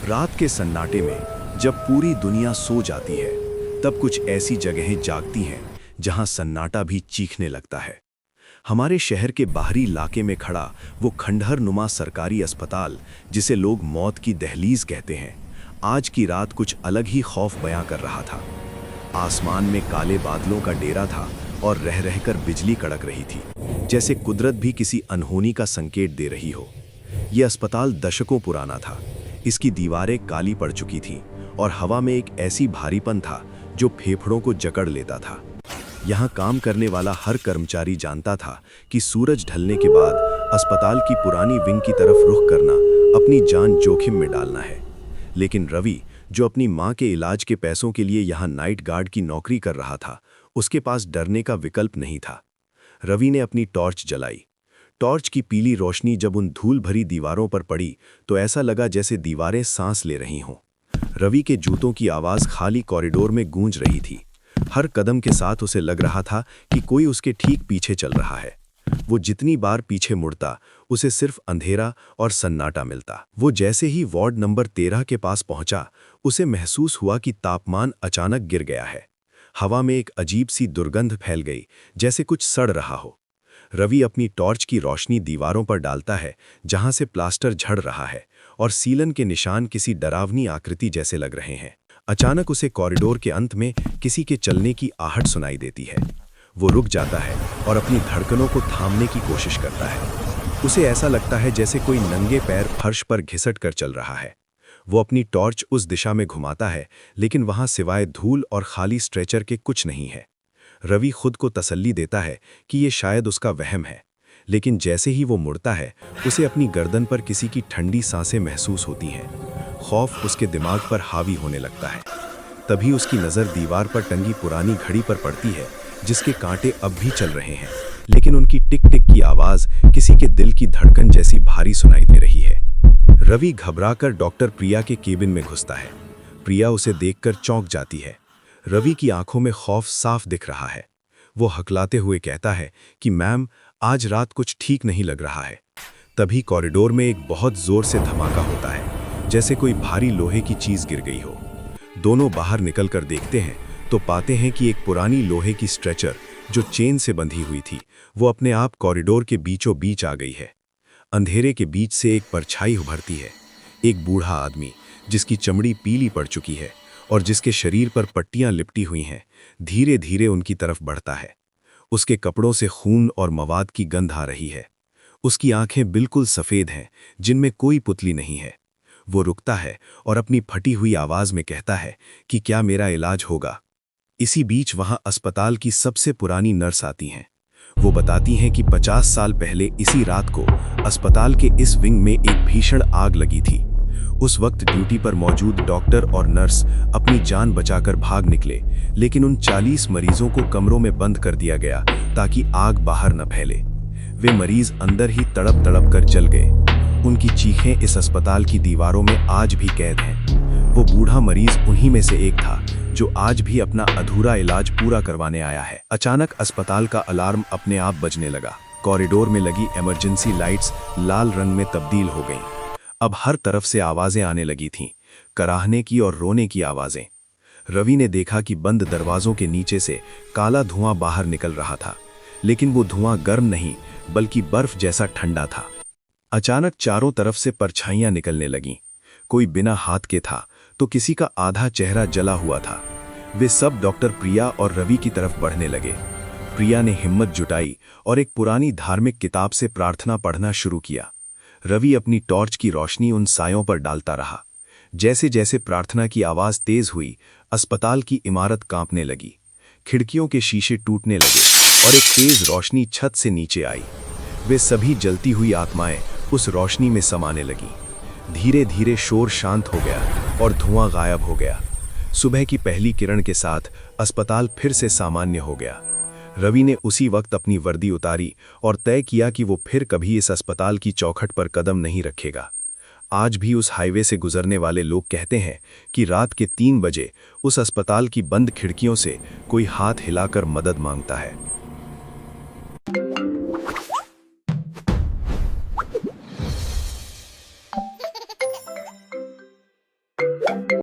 रात के सन्नाटे में जब पूरी दुनिया सो जाती है, तब कुछ ऐसी जगहें जागती हैं जहां सन्नाटा भी चीखने लगता है। हमारे शहर के बाहरी इलाके में खड़ा वो खंडहर नुमा सरकारी अस्पताल, जिसे लोग मौत की दहलीज कहते हैं, आज की रात कुछ अलग ही खौफ बयां कर रहा था। आसमान में काले बादलों का डेरा था और रह रहकर बिजली कड़क रही थी, जैसे कुदरत भी किसी अनहोनी का संकेत दे रही हो। यह अस्पताल दशकों पुराना था। इसकी दीवारें काली पड़ चुकी थीं और हवा में एक ऐसी भारीपन था जो फेफड़ों को जकड़ लेता था। यहाँ काम करने वाला हर कर्मचारी जानता था कि सूरज ढलने के बाद अस्पताल की पुरानी विंग की तरफ रुख करना अपनी जान जोखिम में डालना है। लेकिन रवि, जो अपनी मां के इलाज के पैसों के लिए यहाँ नाइट गार्ड की नौकरी कर रहा था, उसके पास डरने का विकल्प नहीं था। रवि ने अपनी टॉर्च जलाई। टॉर्च की पीली रोशनी जब उन धूल भरी दीवारों पर पड़ी तो ऐसा लगा जैसे दीवारें सांस ले रही हों। रवि के जूतों की आवाज़ खाली कॉरिडोर में गूंज रही थी। हर कदम के साथ उसे लग रहा था कि कोई उसके ठीक पीछे चल रहा है। वो जितनी बार पीछे मुड़ता, उसे सिर्फ अंधेरा और सन्नाटा मिलता। वो जैसे ही वार्ड नंबर 13 के पास पहुंचा, उसे महसूस हुआ कि तापमान अचानक गिर गया है। हवा में एक अजीब सी दुर्गंध फैल गई, जैसे कुछ सड़ रहा हो। रवि अपनी टॉर्च की रोशनी दीवारों पर डालता है, जहां से प्लास्टर झड़ रहा है और सीलन के निशान किसी डरावनी आकृति जैसे लग रहे हैं। अचानक उसे कॉरिडोर के अंत में किसी के चलने की आहट सुनाई देती है। वो रुक जाता है और अपनी धड़कनों को थामने की कोशिश करता है। उसे ऐसा लगता है जैसे कोई नंगे पैर फर्श पर घिसट कर चल रहा है। वो अपनी टॉर्च उस दिशा में घुमाता है, लेकिन वहां सिवाय धूल और खाली स्ट्रेचर के कुछ नहीं है। रवि खुद को तसल्ली देता है कि ये शायद उसका वहम है, लेकिन जैसे ही वो मुड़ता है, उसे अपनी गर्दन पर किसी की ठंडी सांसें महसूस होती हैं। खौफ उसके दिमाग पर हावी होने लगता है। तभी उसकी नज़र दीवार पर टंगी पुरानी घड़ी पर पड़ती है, जिसके कांटे अब भी चल रहे हैं, लेकिन उनकी टिक टिक की आवाज़ किसी के दिल की धड़कन जैसी भारी सुनाई दे रही है। रवि घबराकर डॉक्टर प्रिया के केबिन में घुसता है। प्रिया उसे देखकर चौंक जाती है। रवि की आंखों में खौफ साफ दिख रहा है। वो हकलाते हुए कहता है कि मैम, आज रात कुछ ठीक नहीं लग रहा है। तभी कॉरिडोर में एक बहुत जोर से धमाका होता है, जैसे कोई भारी लोहे की चीज गिर गई हो। दोनों बाहर निकलकर देखते हैं तो पाते हैं कि एक पुरानी लोहे की स्ट्रेचर, जो चेन से बंधी हुई थी, वो अपने आप कॉरिडोर के बीचों बीच आ गई है। अंधेरे के बीच से एक परछाई उभरती है। एक बूढ़ा आदमी, जिसकी चमड़ी पीली पड़ चुकी है और जिसके शरीर पर पट्टियां लिपटी हुई हैं, धीरे धीरे उनकी तरफ बढ़ता है। उसके कपड़ों से खून और मवाद की गंध आ रही है। उसकी आंखें बिल्कुल सफ़ेद हैं, जिनमें कोई पुतली नहीं है। वो रुकता है और अपनी फटी हुई आवाज़ में कहता है कि क्या मेरा इलाज होगा। इसी बीच वहां अस्पताल की सबसे पुरानी नर्स आती हैं। वो बताती हैं कि 50 साल पहले इसी रात को अस्पताल के इस विंग में एक भीषण आग लगी थी। उस वक्त ड्यूटी पर मौजूद डॉक्टर और नर्स अपनी जान बचाकर भाग निकले, लेकिन उन 40 मरीजों को कमरों में बंद कर दिया गया ताकि आग बाहर न फैले। वे मरीज अंदर ही तड़प तड़प कर जल गए। उनकी चीखें इस अस्पताल की दीवारों में आज भी कैद हैं। वो बूढ़ा मरीज उन्हीं में से एक था, जो आज भी अपना अधूरा इलाज पूरा करवाने आया है। अचानक अस्पताल का अलार्म अपने आप बजने लगा। कॉरिडोर में लगी इमरजेंसी लाइट्स लाल रंग में तब्दील हो गईं। अब हर तरफ से आवाजें आने लगी थीं, कराहने की और रोने की आवाजें। रवि ने देखा कि बंद दरवाजों के नीचे से काला धुआं बाहर निकल रहा था, लेकिन वो धुआं गर्म नहीं, बल्कि बर्फ जैसा ठंडा था। अचानक चारों तरफ से परछाइयां निकलने लगीं। कोई बिना हाथ के था तो किसी का आधा चेहरा जला हुआ था। वे सब डॉक्टर प्रिया और रवि की तरफ बढ़ने लगे। प्रिया ने हिम्मत जुटाई और एक पुरानी धार्मिक किताब से प्रार्थना पढ़ना शुरू किया। रवि अपनी टॉर्च की रोशनी उन सायों पर डालता रहा। जैसे जैसे प्रार्थना की आवाज तेज हुई, अस्पताल की इमारत कांपने लगी। खिड़कियों के शीशे टूटने लगे और एक तेज रोशनी छत से नीचे आई। वे सभी जलती हुई आत्माएं उस रोशनी में समाने लगीं। धीरे धीरे शोर शांत हो गया और धुआं गायब हो गया। सुबह की पहली किरण के साथ अस्पताल फिर से सामान्य हो गया। रवि ने उसी वक्त अपनी वर्दी उतारी और तय किया कि वो फिर कभी इस अस्पताल की चौखट पर कदम नहीं रखेगा। आज भी उस हाईवे से गुजरने वाले लोग कहते हैं कि रात के 3 बजे उस अस्पताल की बंद खिड़कियों से कोई हाथ हिलाकर मदद मांगता है।